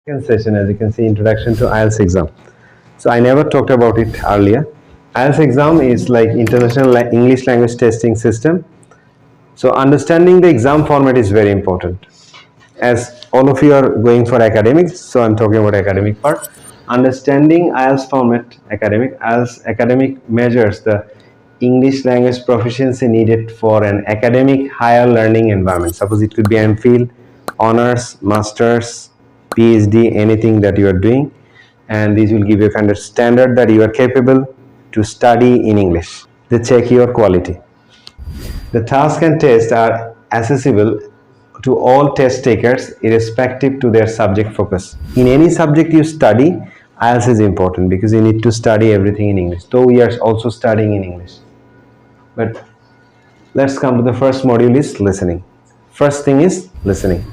Second session, as you can see, introduction to IELTS exam. So I never talked about it earlier. IELTS exam is like international English language testing system. So understanding the exam format is very important. As all of you are going for academics, so I'm talking about academic part. Understanding IELTS format, IELTS academic measures the English language proficiency needed for an academic higher learning environment. Suppose it could be MPhil, honors, masters, PhD, anything that you are doing, and these will give you a kind of standard that you are capable to study in English. They check your quality. The task and test are accessible to all test takers irrespective to their subject focus. In any subject you study, IELTS is important because you need to study everything in English, though we are also studying in English. But let's come to the first module, is listening. First thing is listening.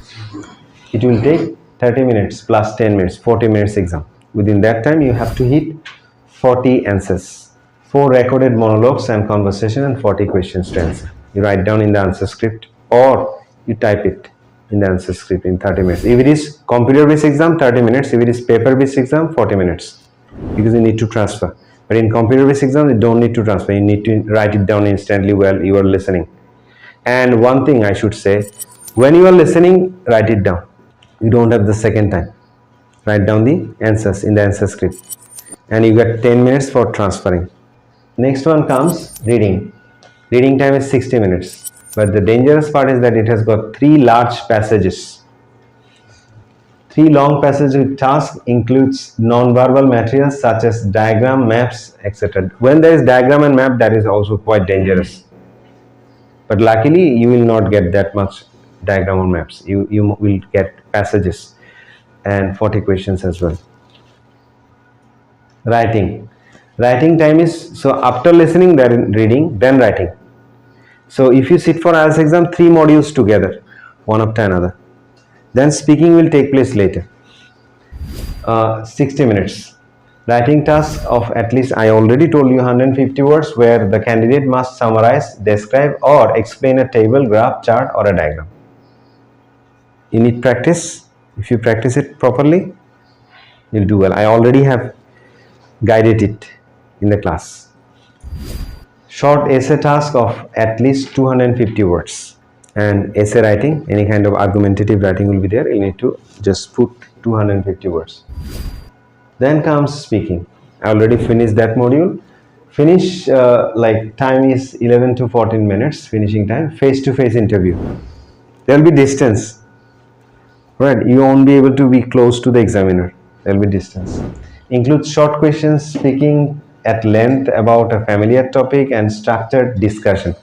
It will take 30 minutes plus 10 minutes, 40 minutes exam. Within that time you have to hit 40 answers, 4 recorded monologues and conversation, and 40 questions to answer. You write down in the answer script or you type it in the answer script in 30 minutes. If it is computer based exam, 30 minutes. If it is paper based exam, 40 minutes, because you need to transfer. But in computer based exam, you don't need to transfer. You need to write it down instantly while you are listening. And one thing I should say, when you are listening, write it down. You don't have the second time. Write down the answers in the answer script, and you get 10 minutes for transferring. Next one comes reading. Reading time is 60 minutes, but the dangerous part is that it has got 3 large passages. 3 long passages with task includes non-verbal materials such as diagram, maps, etc. When there is diagram and map, that is also quite dangerous. But luckily, you will not get that much diagram or maps. You will get passages and 40 questions as well. Writing. Writing time is, so after listening, then reading, then writing. So if you sit for IELTS exam, 3 modules together, one after another. Then speaking will take place later. 60 minutes. Writing task of at least, I already told you, 150 words, where the candidate must summarize, describe or explain a table, graph, chart or a diagram. You need practice. If you practice it properly, you'll do well. I already have guided it in the class. Short essay task of at least 250 words, and essay writing, any kind of argumentative writing will be there. You need to just put 250 words. Then comes speaking. I already finished that module. Finish like time is 11 to 14 minutes finishing time. Face-to-face interview. There will be distance, right? You won't be able to be close to the examiner. There will be distance. Includes short questions, speaking at length about a familiar topic, and structured discussion.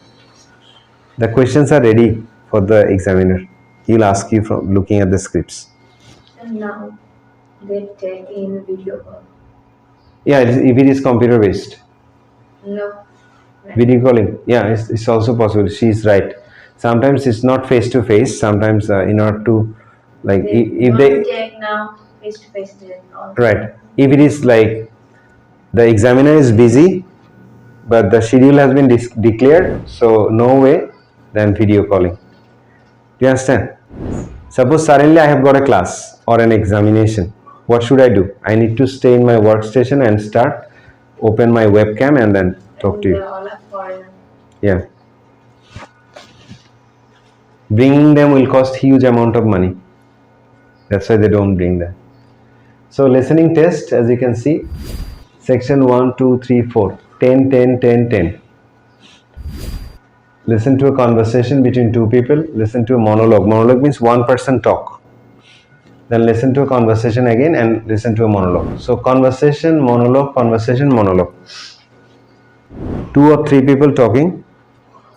The questions are ready for the examiner. He'll ask you from looking at the scripts. And now they take in video call. Yeah, if it is computer based. No. Video calling. Yeah, it's also possible. She's right. Sometimes it's not face to face. Sometimes in order to, like, if they take now face to face. Right. If it is like the examiner is busy, but the schedule has been declared, so no way, then video calling. Do you understand? Suppose suddenly I have got a class or an examination. What should I do? I need to stay in my workstation and start, open my webcam and then talk to you. Yeah. Bringing them will cost huge amount of money. That's why they don't bring that. So listening test, as you can see, section 1, 2, 3, 4, 10, 10, 10, 10. Listen to a conversation between 2 people. Listen to a monologue. Monologue means one person talk. Then listen to a conversation again and listen to a monologue. So conversation, monologue, conversation, monologue. 2 or 3 people talking,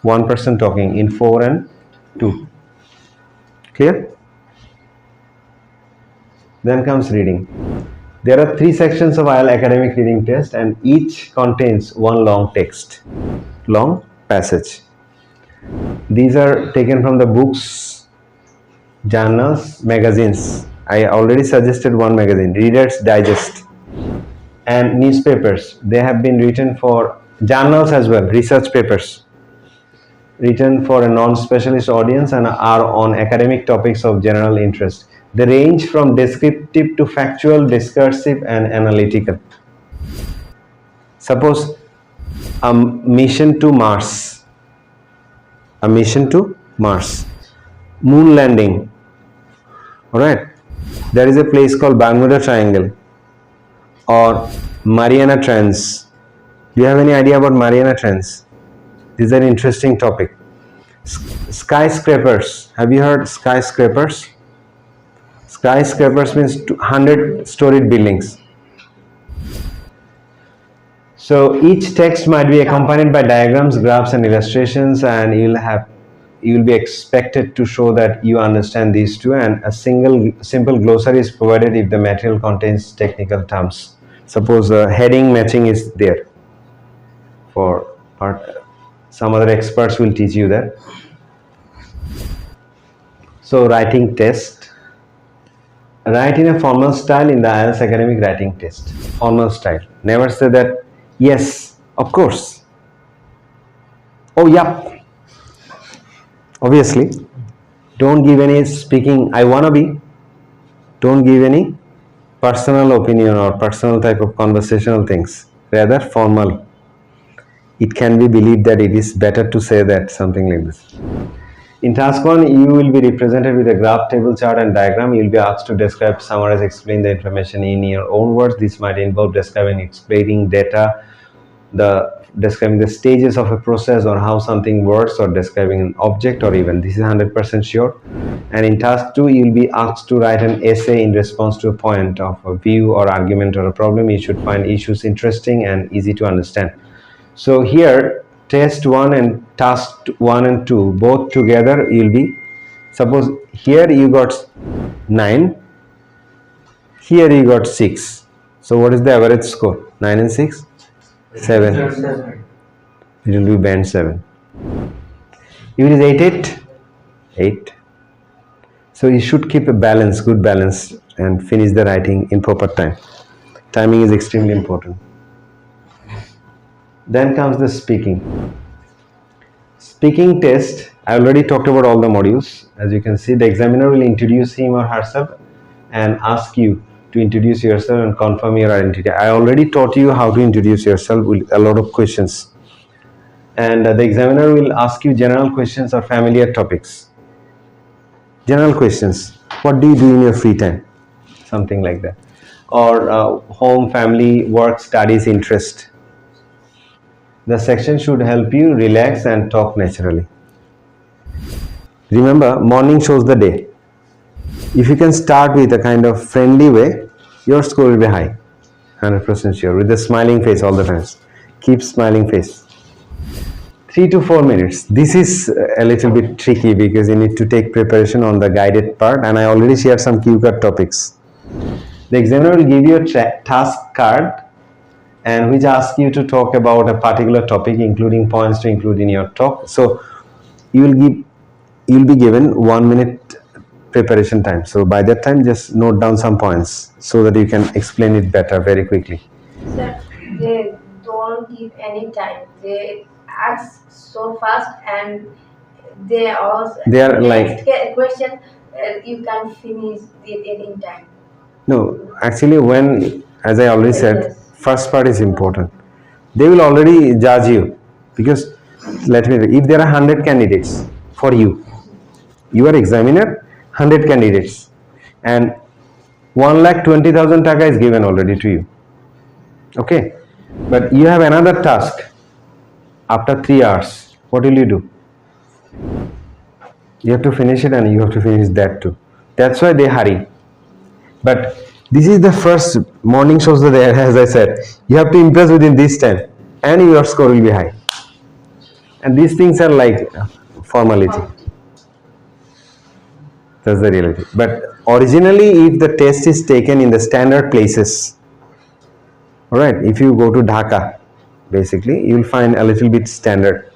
one person talking in 4 and 2. Clear? Then comes reading. There are 3 sections of IELTS academic reading test, and each contains one long text, long passage. These are taken from the books, journals, magazines. I already suggested one magazine, Reader's Digest, and newspapers. They have been written for journals as well, research papers written for a non-specialist audience and are on academic topics of general interest. They range from descriptive to factual, discursive, and analytical. Suppose a mission to Mars, a mission to Mars, moon landing. All right, there is a place called Bermuda Triangle or Mariana Trench. Do you have any idea about Mariana Trench? This is an interesting topic. Skyscrapers. Have you heard skyscrapers? Skyscrapers means 100-storied buildings. So each text might be accompanied by diagrams, graphs, and illustrations, and you will be expected to show that you understand these two. And a simple glossary is provided if the material contains technical terms. Suppose heading matching is there. For part, some other experts will teach you that. So writing test. Write in a formal style in the IELTS academic writing test. Formal style. Never say that, yes, of course. Oh, yeah. Obviously. Don't give any speaking, I wanna be. Don't give any personal opinion or personal type of conversational things. Rather formal. It can be believed that it is better to say that, something like this. In task 1, you will be represented with a graph, table, chart, and diagram. You will be asked to describe, summarize, explain the information in your own words. This might involve describing, explaining data, describing the stages of a process or how something works, or describing an object, or even this is 100% sure. And in task 2, you will be asked to write an essay in response to a point of a view or argument or a problem. You should find issues interesting and easy to understand. So here, test 1 and task 1 and 2 both together, you'll be, suppose here you got 9, here you got 6. So what is the average score? 9 and 6? 7. It will be band 7. If it is 8, 8. So you should keep a balance, good balance, and finish the writing in proper time. Timing is extremely important. Then comes the speaking. Speaking test, I already talked about all the modules. As you can see, the examiner will introduce him or herself and ask you to introduce yourself and confirm your identity. I already taught you how to introduce yourself with a lot of questions. And the examiner will ask you general questions or familiar topics. General questions. What do you do in your free time? Something like that. Or home, family, work, studies, interest. The section should help you relax and talk naturally. Remember, morning shows the day. If you can start with a kind of friendly way, your score will be high. 100% sure. With a smiling face all the time. Keep smiling face. 3 to 4 minutes. This is a little bit tricky because you need to take preparation on the guided part, and I already shared some cue card topics. The examiner will give you a task card and which asks you to talk about a particular topic, including points to include in your talk. So you'll be given 1 minute preparation time. So by that time, just note down some points so that you can explain it better very quickly. Sir, they don't give any time. They ask so fast and they are like question you can finish it in time. No, actually, when, as I already said, Yes. first part is important. They will already judge you because, let me, if there are 100 candidates for you, you are examiner, 100 candidates, and 1,20,000 taka is given already to you. Okay, but you have another task after 3 hours. What will you do? You have to finish it, and you have to finish that too. That's why they hurry. But this is the first morning shows that there, as I said, you have to impress within this time and your score will be high. And these things are like formality. That's the reality. But originally, if the test is taken in the standard places, all right, if you go to Dhaka, basically, you will find a little bit standard,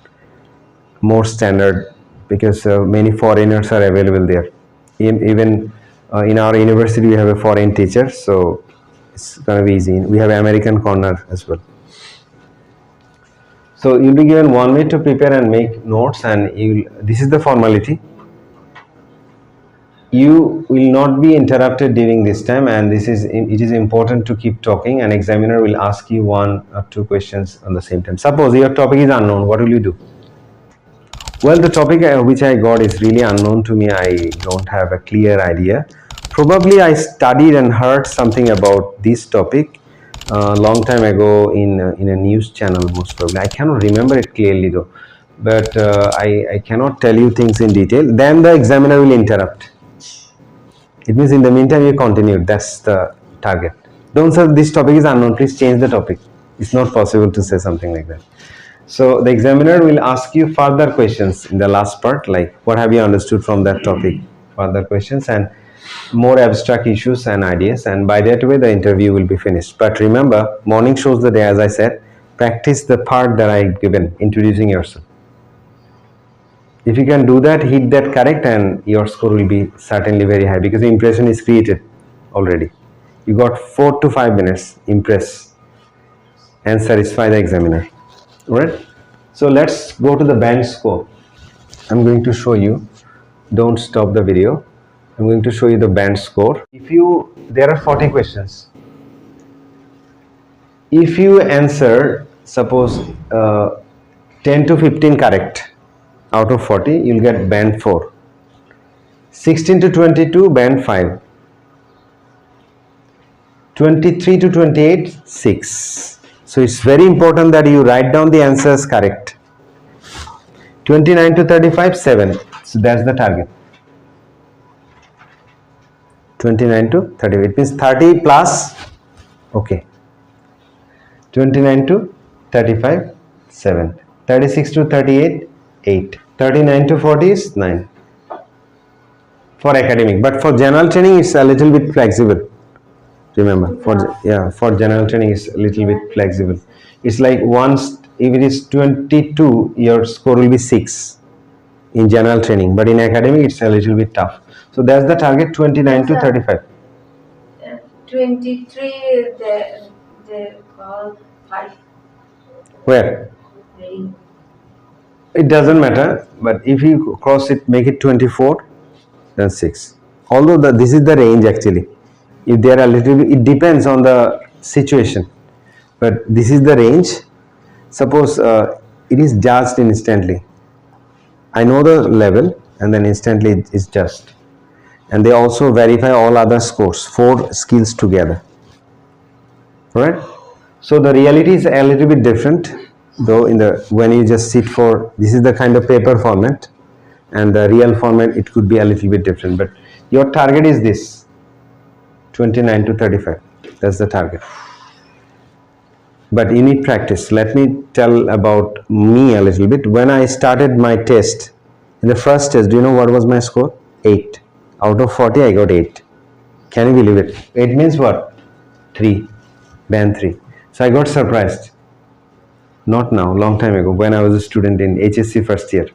more standard, because many foreigners are available there. Even in our university, we have a foreign teacher, so it's going to be easy. We have American corner as well. So you'll be given 1 minute to prepare and make notes, and this is the formality. you will not be interrupted during this time, and it is important to keep talking, and examiner will ask you one or two questions on the same time. Suppose your topic is unknown, what will you do? Well, the topic which I got is really unknown to me. I don't have a clear idea. Probably I studied and heard something about this topic a long time ago in a news channel, most probably. I cannot remember it clearly though, but I cannot tell you things in detail. Then the examiner will interrupt. It means in the meantime you continue. That's the target. Don't say this topic is unknown, please change the topic. It's not possible to say something like that. So the examiner will ask you further questions in the last part, like what have you understood from that topic, further questions and more abstract issues and ideas, and by that way the interview will be finished. But remember, morning shows the day. As I said, practice the part that I given, introducing yourself. If you can do that, hit that correct, and your score will be certainly very high, because the impression is created already. You got 4 to 5 minutes, impress and satisfy the examiner. Alright, so let's go to the band score. I'm going to show you. Don't stop the video. I'm going to show you the band score. There are 40 questions. If you answer, suppose 10 to 15 correct out of 40, you'll get band 4. 16 to 22, band 5. 23 to 28, 6. So it's very important that you write down the answers correct. 29 to 35, 7. So that's the target. 29 to 30. It means 30 plus. Okay. 29 to 35, 7. 36 to 38, 8. 39 to 40 is 9. For academic. But for general training, it's a little bit flexible. Remember, for general training is a little bit flexible. It's like once, if it is 22, your score will be 6 in general training, but in academic it's a little bit tough. So that's the target, 29 to 35. 23 they call 5. Where? It doesn't matter, but if you cross it, make it 24, then 6. Although this is the range actually. If they are a little bit, it depends on the situation, but this is the range. Suppose it is judged instantly. I know the level, and then instantly it is judged, and they also verify all other scores, 4 skills together. Alright, so the reality is a little bit different though. When you just sit for, this is the kind of paper format, and the real format, it could be a little bit different, but your target is this, 29 to 35. That's the target. But you need practice. Let me tell about me a little bit. When I started my test, in the first test, do you know what was my score? 8. Out of 40, I got 8. Can you believe it? 8 means what? 3. Band 3. So I got surprised. Not now, long time ago, when I was a student in HSC first year.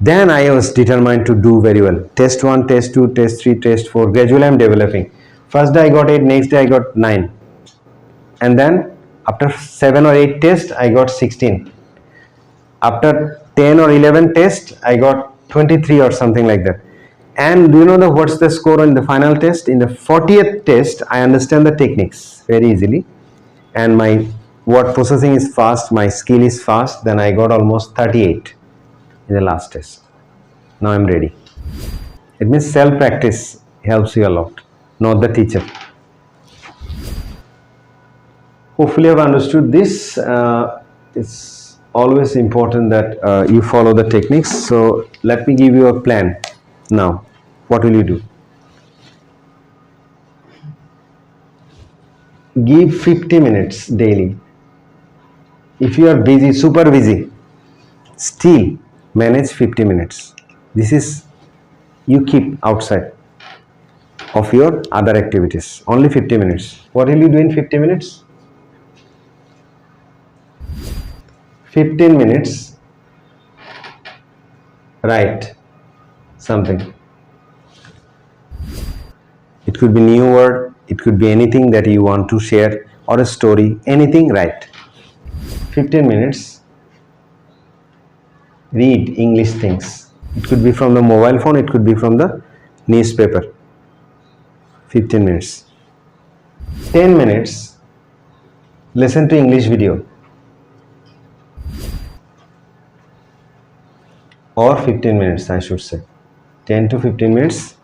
Then I was determined to do very well. Test 1, test 2, test 3, test 4. Gradually I am developing. First day I got 8, next day I got 9. And then after 7 or 8 tests, I got 16. After 10 or 11 tests, I got 23 or something like that. And do you know what's the score on the final test? In the 40th test, I understand the techniques very easily. And my word processing is fast, my skill is fast. Then I got almost 38. In the last test. Now I'm ready. It means self-practice helps you a lot, not the teacher. Hopefully you have understood this. It's always important that you follow the techniques. So let me give you a plan. Now, what will you do? Give 50 minutes daily. If you are busy, super busy, still manage 50 minutes. This is, you keep outside of your other activities. Only 50 minutes. What will you do in 50 minutes? 15 minutes. Write something. It could be new word. It could be anything that you want to share, or a story. Anything, write. 15 minutes. Read English things. It could be from the mobile phone, it could be from the newspaper, 15 minutes. 10 minutes, listen to English video, or 15 minutes I should say. 10 to 15 minutes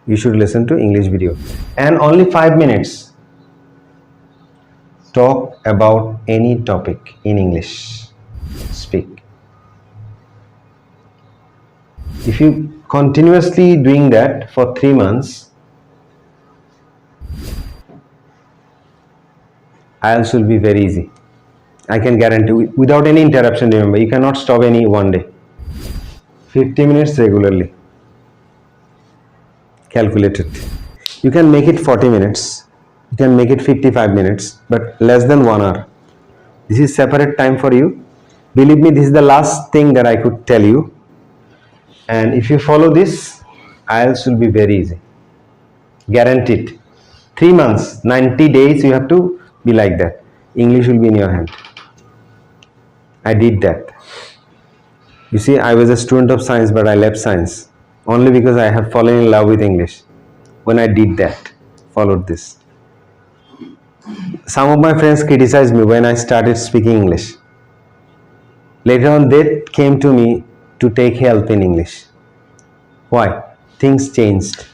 you should listen to English video, and only 5 minutes talk about any topic in English. Speak. If you continuously doing that for 3 months, IELTS will be very easy. I can guarantee, without any interruption. Remember, you cannot stop any one day. 50 minutes regularly. Calculate it. You can make it 40 minutes. You can make it 55 minutes, but less than 1 hour. This is separate time for you. Believe me, this is the last thing that I could tell you. And if you follow this, IELTS will be very easy. Guaranteed. 3 months, 90 days, you have to be like that. English will be in your hand. I did that. You see, I was a student of science, but I left science only because I have fallen in love with English. When I did that, followed this. Some of my friends criticized me when I started speaking English. Later on, they came to me to take help in English. Why? Things changed.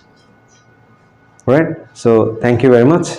Right? So, thank you very much.